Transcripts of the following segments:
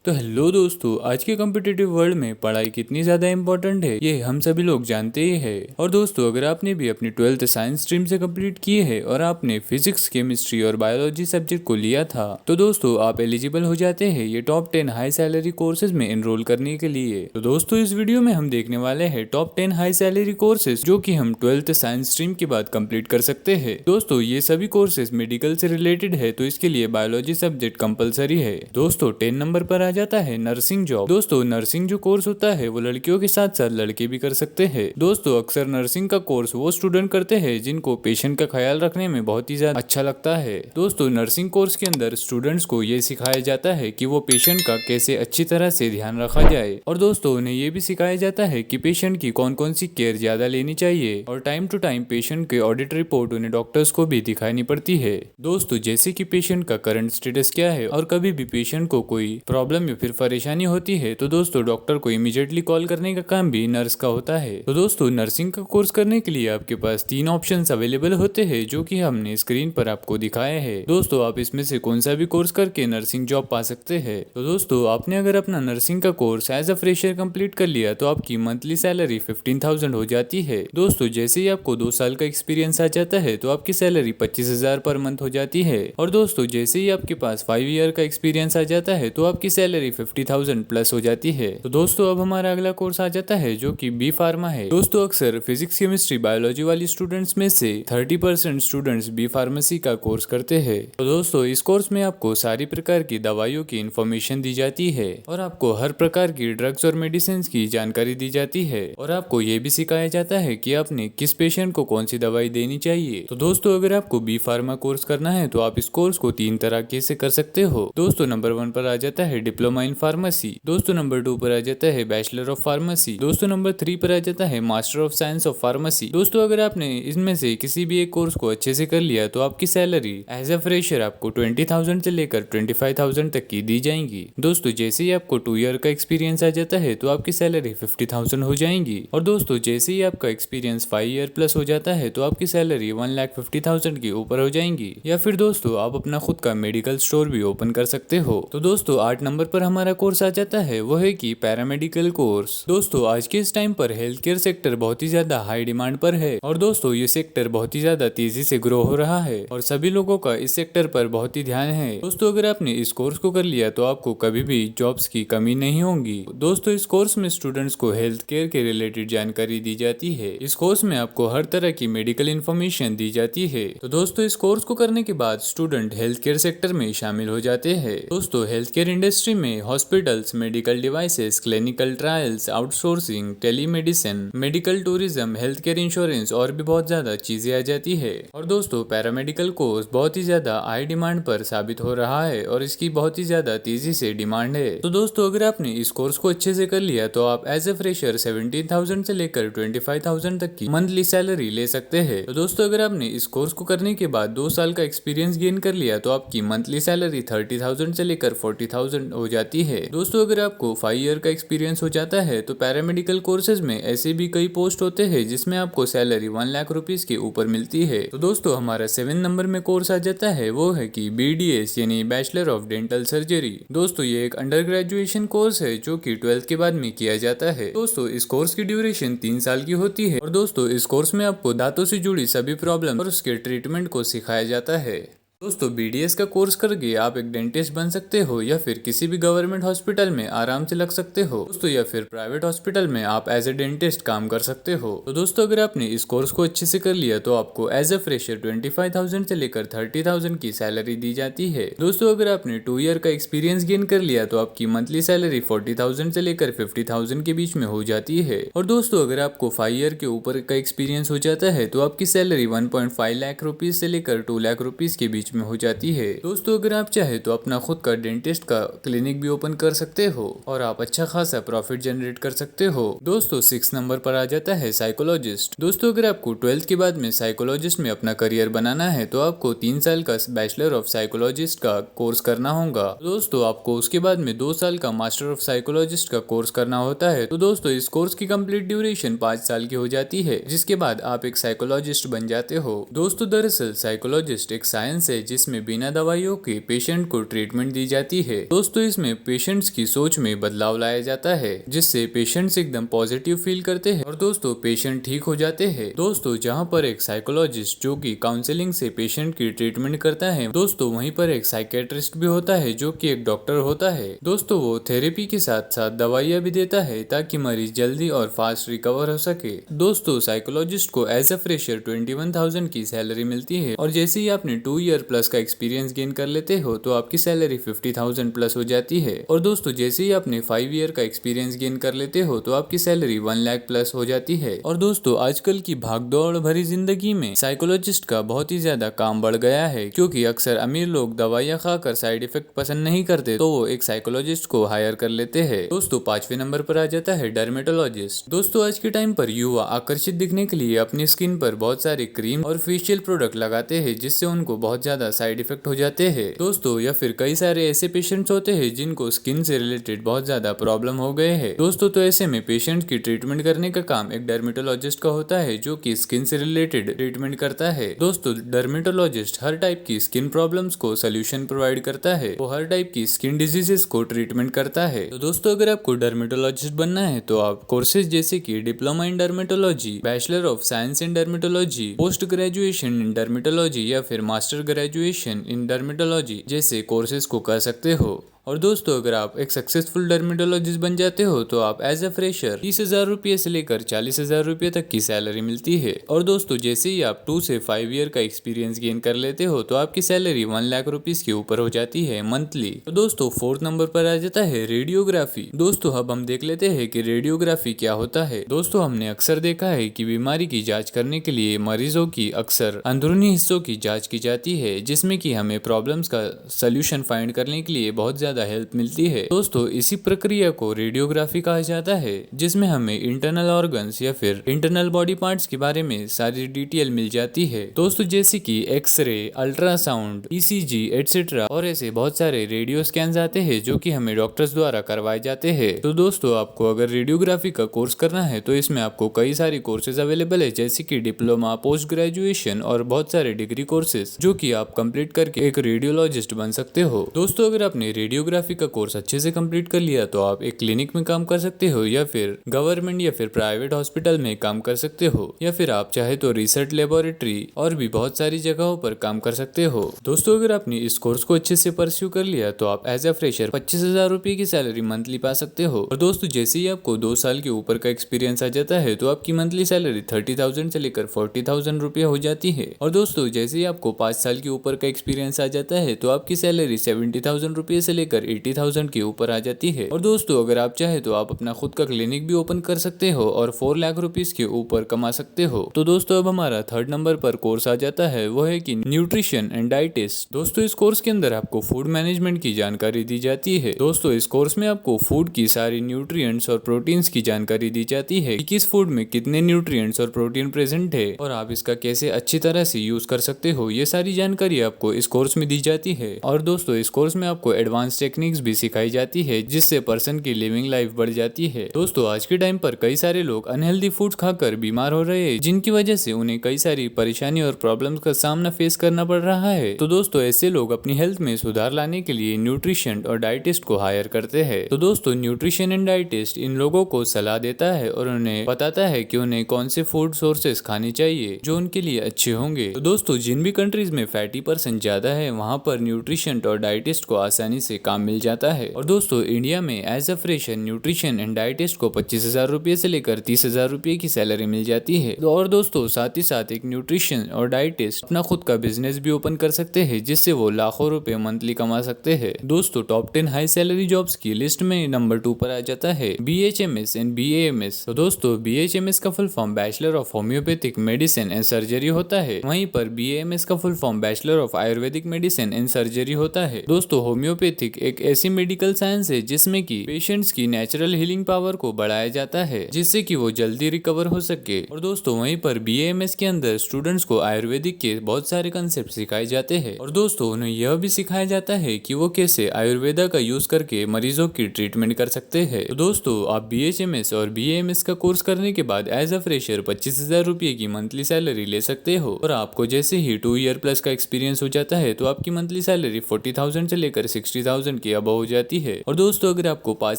तो हेलो दोस्तों, आज के कॉम्पिटिटिव वर्ल्ड में पढ़ाई कितनी ज़्यादा इंपॉर्टेंट है ये हम सभी लोग जानते ही है। और दोस्तों, अगर आपने भी अपनी 12th साइंस स्ट्रीम से कंप्लीट की है और आपने फिजिक्स, केमिस्ट्री और बायोलॉजी सब्जेक्ट को लिया था तो दोस्तों आप एलिजिबल हो जाते हैं ये टॉप 10 हाई सैलरी कोर्सेज में एनरोल करने के लिए। तो दोस्तों, इस वीडियो में हम देखने वाले हैं टॉप 10 हाई सैलरी कोर्सेज जो कि हम 12th साइंस स्ट्रीम के बाद कंप्लीट कर सकते हैं। दोस्तों, ये सभी कोर्सेज मेडिकल से रिलेटेड है तो इसके लिए बायोलॉजी सब्जेक्ट कंपलसरी है। दोस्तों, 10 नंबर पर आ जाता है नर्सिंग जॉब। दोस्तों, नर्सिंग जो कोर्स होता है वो लड़कियों के साथ साथ लड़के भी कर सकते हैं। दोस्तों, अक्सर नर्सिंग का कोर्स वो स्टूडेंट करते हैं जिनको पेशेंट का ख्याल रखने में बहुत ही ज्यादा अच्छा लगता है। दोस्तों, नर्सिंग कोर्स के अंदर स्टूडेंट्स को ये सिखाया जाता है कि वो पेशेंट का कैसे अच्छी तरह से ध्यान रखा जाए और दोस्तों उन्हें ये भी सिखाया जाता है कि पेशेंट की कौन कौन सी केयर ज्यादा लेनी चाहिए और टाइम टू टाइम पेशेंट के ऑडिट रिपोर्ट उन्हें डॉक्टर्स को भी दिखानी पड़ती है। दोस्तों, जैसे कि पेशेंट का करंट स्टेटस क्या है और कभी भी पेशेंट को कोई प्रॉब्लम या फिर परेशानी होती है तो दोस्तों डॉक्टर को इमीडिएटली कॉल करने का काम भी नर्स का होता है। तो दोस्तों, नर्सिंग का कोर्स करने के लिए आपके पास 3 ऑप्शंस अवेलेबल होते हैं जो कि हमने स्क्रीन पर आपको दिखाए हैं। दोस्तों, आप इसमें से कौन सा भी कोर्स करके नर्सिंग जॉब पा सकते हैं। तो दोस्तों, आपने अगर अपना नर्सिंग का course as a fresher complete कर लिया तो आपकी मंथली सैलरी 15,000 हो जाती है। दोस्तों, जैसे ही आपको 2 साल का एक्सपीरियंस आ जाता है तो आपकी सैलरी 25,000 पर मंथ हो जाती है। और दोस्तों, जैसे ही आपके पास 5 ईयर का एक्सपीरियंस आ जाता है तो आपकी सैलरी 50,000 प्लस हो जाती है। तो दोस्तों, अब हमारा अगला कोर्स आ जाता है जो कि बी फार्मा है। दोस्तों, अक्सर फिजिक्स, केमिस्ट्री, बायोलॉजी वाली स्टूडेंट्स में से 30% स्टूडेंट्स बी फार्मेसी का कोर्स करते हैं। तो दोस्तों, इस कोर्स में आपको सारी प्रकार की दवाइयों की इंफॉर्मेशन दी जाती है और आपको हर प्रकार की ड्रग्स और मेडिसिन की जानकारी दी जाती है और आपको ये भी सिखाया जाता है कि आपने किस पेशेंट को कौन सी दवाई देनी चाहिए। तो दोस्तों, अगर आपको बी फार्मा कोर्स करना है तो आप इस कोर्स को 3 तरीके से कर सकते हो। दोस्तों, नंबर 1 पर आ जाता है डिप्लोमा इन फार्मेसी। दोस्तों, नंबर 2 पर आ जाता है बैचलर ऑफ फार्मेसी। दोस्तों, नंबर 3 पर आ जाता है master of science of pharmacy. दोस्तों, अगर आपने इनमें से किसी भी एक कोर्स को अच्छे से कर लिया तो आपकी सैलरी एज अ फ्रेशर आपको 20,000 से लेकर 25,000 तक की दी जाएंगी। दोस्तों, जैसे ही आपको 2 ईयर का एक्सपीरियंस आ जाता है तो आपकी सैलरी 50,000 हो जाएंगी और दोस्तों जैसे ही आपका एक्सपीरियंस 5 ईयर प्लस हो जाता है तो आपकी सैलरी 1,50,000 के ऊपर हो जाएंगी। या फिर दोस्तों, आप अपना खुद का मेडिकल स्टोर भी ओपन कर सकते हो। तो दोस्तों, 8 नंबर पर हमारा कोर्स आ जाता है वो है कि पैरामेडिकल कोर्स। दोस्तों, आज के इस टाइम पर हेल्थ केयर सेक्टर बहुत ही ज्यादा हाई डिमांड पर है और दोस्तों ये सेक्टर बहुत ही ज्यादा तेजी से ग्रो हो रहा है और सभी लोगों का इस सेक्टर पर बहुत ही ध्यान है। दोस्तों, अगर आपने इस कोर्स को कर लिया तो आपको कभी भी जॉब्स की कमी नहीं होगी। दोस्तों, इस कोर्स में स्टूडेंट्स को हेल्थ केयर के रिलेटेड जानकारी दी जाती है। इस कोर्स में आपको हर तरह की मेडिकल इंफॉर्मेशन दी जाती है। तो दोस्तों, इस कोर्स को करने के बाद स्टूडेंट हेल्थ केयर सेक्टर में शामिल हो जाते हैं। दोस्तों, हेल्थ केयर इंडस्ट्री में hospitals, medical devices, clinical trials, outsourcing, telemedicine, medical tourism, health care insurance और भी बहुत ज्यादा चीजें आ जाती है। और दोस्तों, पैरामेडिकल कोर्स बहुत ही ज्यादा हाई डिमांड पर साबित हो रहा है और इसकी बहुत ही ज्यादा तेजी से डिमांड है। तो दोस्तों, अगर आपने इस कोर्स को अच्छे से कर लिया तो आप एज ए फ्रेशर 17,000 से लेकर 25,000 तक की मंथली सैलरी ले सकते हैं। तो दोस्तों, अगर आपने इस कोर्स को करने के बाद 2 साल का एक्सपीरियंस गेन कर लिया तो आपकी मंथली सैलरी 30,000 से लेकर 40,000 हो जाती है। दोस्तों, अगर आपको 5 ईयर का एक्सपीरियंस हो जाता है तो पैरामेडिकल कोर्सेज में ऐसे भी कई पोस्ट होते हैं जिसमें आपको सैलरी 1 लाख रुपीज के ऊपर मिलती है। तो दोस्तों, हमारा 7 नंबर में कोर्स आ जाता है वो है कि BDS यानी बैचलर ऑफ डेंटल सर्जरी। दोस्तों, ये एक अंडर ग्रेजुएशन कोर्स है जो कि 12th के बाद में किया जाता है। दोस्तों, इस कोर्स की ड्यूरेशन 3 साल की होती है और दोस्तों इस कोर्स में आपको दांतों से जुड़ी सभी प्रॉब्लम और उसके ट्रीटमेंट को सिखाया जाता है। दोस्तों, BDS का कोर्स करके आप एक डेंटिस्ट बन सकते हो या फिर किसी भी गवर्नमेंट हॉस्पिटल में आराम से लग सकते हो दोस्तों, या फिर प्राइवेट हॉस्पिटल में आप एज ए डेंटिस्ट काम कर सकते हो। तो दोस्तों, अगर आपने इस कोर्स को अच्छे से कर लिया तो आपको एज ए फ्रेशर 25,000 से लेकर 30,000 की सैलरी दी जाती है। दोस्तों, अगर आपने 2 ईयर का एक्सपीरियंस गेन कर लिया तो आपकी मंथली सैलरी 40,000 से लेकर 50,000 के बीच में हो जाती है। और दोस्तों, अगर आपको 5 ईयर के ऊपर का एक्सपीरियंस हो जाता है तो आपकी सैलरी 1.5 लाख रुपीज से लेकर 2 लाख रुपीज के बीच में हो जाती है। दोस्तों, अगर आप चाहे तो अपना खुद का डेंटिस्ट का क्लिनिक भी ओपन कर सकते हो और आप अच्छा खासा प्रॉफिट जनरेट कर सकते हो। दोस्तों, 6 नंबर पर आ जाता है साइकोलॉजिस्ट। दोस्तों, अगर आपको 12th के बाद में साइकोलॉजिस्ट में अपना करियर बनाना है तो आपको 3 साल का बैचलर ऑफ साइकोलॉजिस्ट का कोर्स करना होगा। दोस्तों, आपको उसके बाद में 2 साल का मास्टर ऑफ साइकोलॉजिस्ट का कोर्स करना होता है। तो दोस्तों, इस कोर्स की कंप्लीट ड्यूरेशन 5 साल की हो जाती है जिसके बाद आप एक साइकोलॉजिस्ट बन जाते हो। दोस्तों, दरअसल साइकोलॉजिस्ट एक साइंस है जिसमें बिना दवाइयों के पेशेंट को ट्रीटमेंट दी जाती है। दोस्तों इसमें पेशेंट्स की सोच में बदलाव लाया जाता है, जिससे पेशेंट्स एकदम पॉजिटिव फील करते हैं और दोस्तों पेशेंट ठीक हो जाते हैं। दोस्तों जहाँ पर एक साइकोलॉजिस्ट जो कि काउंसलिंग से पेशेंट की ट्रीटमेंट करता है, दोस्तों वहीं पर एक साइकेट्रिस्ट भी होता है जो कि एक डॉक्टर होता है। दोस्तों वो थेरेपी के साथ साथ दवाइयाँ भी देता है ताकि मरीज जल्दी और फास्ट रिकवर हो सके। दोस्तों साइकोलॉजिस्ट को एज अ फ्रेशर 21,000 की सैलरी मिलती है और जैसे ही आपने 2 ईयर प्लस का एक्सपीरियंस गेन कर लेते हो तो आपकी सैलरी 50,000 प्लस हो जाती है। और दोस्तों जैसे ही आपने 5 ईयर का एक्सपीरियंस गेन कर लेते हो तो आपकी सैलरी 1 लाख प्लस हो जाती है। और दोस्तों आजकल की भागदौड़ भरी जिंदगी में साइकोलॉजिस्ट का बहुत ही ज्यादा काम बढ़ गया है, क्योंकि अक्सर अमीर लोग दवाइयाँ खाकर साइड इफेक्ट पसंद नहीं करते तो वो एक साइकोलॉजिस्ट को हायर कर लेते हैं। दोस्तों 5वें नंबर पर आ जाता है डर्मेटोलॉजिस्ट। दोस्तों आज के टाइम पर युवा आकर्षित दिखने के लिए अपनी स्किन पर बहुत सारी क्रीम और फेशियल प्रोडक्ट लगाते हैं, जिससे उनको बहुत ज्यादा साइड इफेक्ट हो जाते हैं। दोस्तों या फिर कई सारे ऐसे पेशेंट्स होते हैं जिनको स्किन से रिलेटेड बहुत ज्यादा प्रॉब्लम हो गए हैं। दोस्तों तो ऐसे में पेशेंट की ट्रीटमेंट करने का काम एक डर्मेटोलॉजिस्ट का होता है, जो कि स्किन से रिलेटेड ट्रीटमेंट करता है। दोस्तों डर्मेटोलॉजिस्ट हर टाइप की स्किन प्रॉब्लम्स को सोल्यूशन प्रोवाइड करता है, वो हर टाइप की स्किन डिजीजेस को ट्रीटमेंट करता है। तो दोस्तों अगर आपको डर्मेटोलॉजिस्ट बनना है तो आप कोर्सेज जैसे कि diploma in dermatology, bachelor of science in dermatology, post graduation in dermatology या फिर मास्टर ग्रेजुएशन इन डर्मेटोलॉजी जैसे कोर्सेज को कर सकते हो। और दोस्तों अगर आप एक सक्सेसफुल डर्मेटोलॉजिस्ट बन जाते हो तो आप एज अ फ्रेशर 30,000 रुपये से लेकर 40,000 रुपये तक की सैलरी मिलती है। और दोस्तों जैसे ही आप 2 से 5 ईयर का एक्सपीरियंस गेन कर लेते हो तो आपकी सैलरी 1 लाख रुपीज के ऊपर हो जाती है मंथली। तो दोस्तों 4th नंबर पर आ जाता है रेडियोग्राफी। दोस्तों अब हम देख लेते हैं कि रेडियोग्राफी क्या होता है। दोस्तों हमने अक्सर देखा है कि बीमारी की जाँच करने के लिए मरीजों की अक्सर अंदरूनी हिस्सों की जाँच की जाती है, जिसमें कि हमें प्रॉब्लम्स का सोल्यूशन फाइंड करने के लिए बहुत ज्यादा हेल्प मिलती है। दोस्तों इसी प्रक्रिया को रेडियोग्राफी कहा जाता है, जिसमें हमें इंटरनल ऑर्गन्स या फिर इंटरनल बॉडी पार्ट्स के बारे में सारी डिटेल मिल जाती है। दोस्तों जैसे कि एक्सरे, अल्ट्रासाउंड, ईसीजी एटसेट्रा और ऐसे बहुत सारे रेडियो स्कैन आते हैं जो कि हमें डॉक्टर्स द्वारा करवाए जाते हैं। तो दोस्तों आपको अगर रेडियोग्राफी का कोर्स करना है तो इसमें आपको कई सारी कोर्सेज अवेलेबल है, जैसे कि डिप्लोमा, पोस्ट ग्रेजुएशन और बहुत सारे डिग्री कोर्सेज जो कि आप कंप्लीट करके एक रेडियोलॉजिस्ट बन सकते हो। दोस्तों अगर आपने रेडियोग्राफी का कोर्स अच्छे से कंप्लीट कर लिया तो आप एक क्लिनिक में काम कर सकते हो या फिर गवर्नमेंट या फिर प्राइवेट हॉस्पिटल में काम कर सकते हो, या फिर आप चाहे तो रिसर्च लेबोरेटरी और भी बहुत सारी जगहों पर काम कर सकते हो। दोस्तों अगर आपने इस कोर्स को अच्छे से परस्यू कर लिया तो आप एज अ फ्रेशर 25,000 रुपए की सैलरी मंथली पा सकते हो। और दोस्तों जैसे ही आपको 2 साल के ऊपर का एक्सपीरियंस आ जाता है तो आपकी मंथली सैलरी 30,000 से लेकर 40,000 रुपये हो जाती है। और दोस्तों जैसे ही आपको 5 साल के ऊपर का एक्सपीरियंस आ जाता है तो आपकी सैलरी 70,000 रुपये से लेकर 80,000 के ऊपर आ जाती है। और दोस्तों अगर आप चाहे तो आप अपना खुद का क्लिनिक भी ओपन कर सकते हो और 4 लाख रुपीस के ऊपर कमा सकते हो। तो दोस्तों अब हमारा 3rd नंबर पर कोर्स आ जाता है, वो है कि न्यूट्रिशन एंड डाइटिस्ट। दोस्तों इस कोर्स के अंदर आपको फूड मैनेजमेंट की जानकारी दी जाती है। दोस्तों इस कोर्स में आपको फूड की सारी न्यूट्रिएंट्स और प्रोटीन्स की जानकारी दी जाती है कि किस फूड में कितने न्यूट्रिएंट्स और प्रोटीन प्रेजेंट है और आप इसका कैसे अच्छी तरह से यूज कर सकते हो, ये सारी जानकारी आपको इस कोर्स में दी जाती है। और दोस्तों इस कोर्स में आपको एडवांस टेक्निक्स भी सिखाई जाती है, जिससे पर्सन की लिविंग लाइफ बढ़ जाती है। दोस्तों आज के टाइम पर कई सारे लोग अनहेल्दी फूड खाकर बीमार हो रहे हैं, जिनकी वजह से उन्हें कई सारी परेशानी और प्रॉब्लम्स का सामना फेस करना पड़ रहा है। तो दोस्तों ऐसे लोग अपनी हेल्थ में सुधार लाने के लिए न्यूट्रिशन और डाइटिस्ट को हायर करते हैं। तो दोस्तों न्यूट्रिशन एंड डाइटिस्ट इन लोगों को सलाह देता है और उन्हें बताता है कि उन्हें कौन से फूड सोर्सेस खाने चाहिए जो उनके लिए अच्छे होंगे। तो दोस्तों जिन भी कंट्रीज में फैटी % ज्यादा है वहाँ पर न्यूट्रिशन और डाइटिस्ट को आसानी से काम मिल जाता है। और दोस्तों इंडिया में as a fresher nutrition and dietist को 25,000 रुपये से लेकर 30,000 रुपये की सैलरी मिल जाती है। और दोस्तों साथ ही साथ एक न्यूट्रिशन और डाइटिस्ट अपना खुद का बिजनेस भी ओपन कर सकते हैं, जिससे वो लाखों रुपए मंथली कमा सकते हैं। दोस्तों टॉप 10 हाई सैलरी जॉब्स की लिस्ट में नंबर 2 पर आ जाता है BHMS एंड BAMS। तो दोस्तों BHMS का full form bachelor of homeopathic medicine and surgery होता है, वहीं पर BAMS का full form bachelor of Ayurvedic medicine and surgery होता है। दोस्तों होम्योपैथिक एक ऐसी मेडिकल साइंस है जिसमें कि पेशेंट्स की नेचुरल हीलिंग पावर को बढ़ाया जाता है जिससे कि वो जल्दी रिकवर हो सके। और दोस्तों वहीं पर BAMS के अंदर स्टूडेंट्स को आयुर्वेदिक के बहुत सारे कंसेप्ट सिखाए जाते हैं और दोस्तों उन्हें यह भी सिखाया जाता है कि वो कैसे आयुर्वेदा का यूज करके मरीजों की ट्रीटमेंट कर सकते हैं। तो दोस्तों आप BHMS और BAMS का कोर्स करने के बाद एज अ फ्रेशर 25,000 रुपये की मंथली सैलरी ले सकते हो और आपको जैसे ही 2 ईयर प्लस का एक्सपीरियंस हो जाता है तो आपकी मंथली सैलरी 40,000 से लेकर 60,000 के अबव हो जाती है। और दोस्तों अगर आपको 5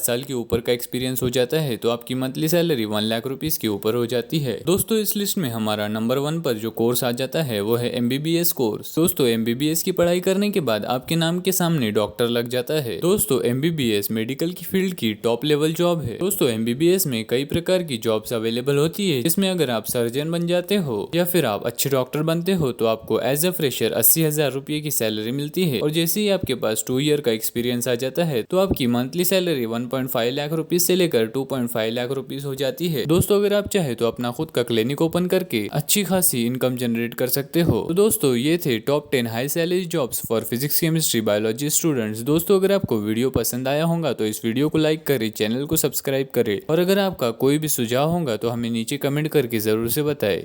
साल के ऊपर का एक्सपीरियंस हो जाता है तो आपकी मंथली सैलरी 1 लाख रुपीज के ऊपर हो जाती है। दोस्तों इस लिस्ट में हमारा नंबर 1 पर जो कोर्स आ जाता है वो है MBBS कोर्स। दोस्तों MBBS की पढ़ाई करने के बाद आपके नाम के सामने डॉक्टर लग जाता है। दोस्तों MBBS मेडिकल की फील्ड की टॉप लेवल जॉब है। दोस्तों MBBS में कई प्रकार की जॉब्स अवेलेबल होती है जिसमें अगर आप सर्जन बन जाते हो या फिर आप अच्छे डॉक्टर बनते हो तो आपको एज अ फ्रेशर 80,000 रुपये की सैलरी मिलती है और जैसे ही आपके पास 2 ईयर का एक्सपीरियंस आ जाता है तो आपकी मंथली सैलरी 1.5 लाख रुपीज से लेकर 2.5 लाख रुपीज हो जाती है। दोस्तों अगर आप चाहे तो अपना खुद का क्लिनिक ओपन करके अच्छी खासी इनकम जनरेट कर सकते हो। तो दोस्तों ये थे top 10 high salary jobs for physics chemistry biology students. दोस्तों अगर आपको वीडियो पसंद आया होगा तो इस वीडियो को लाइक करें, चैनल को सब्सक्राइब करें और अगर आपका कोई भी सुझाव होगा तो हमें नीचे कमेंट करके जरूर से बताएं।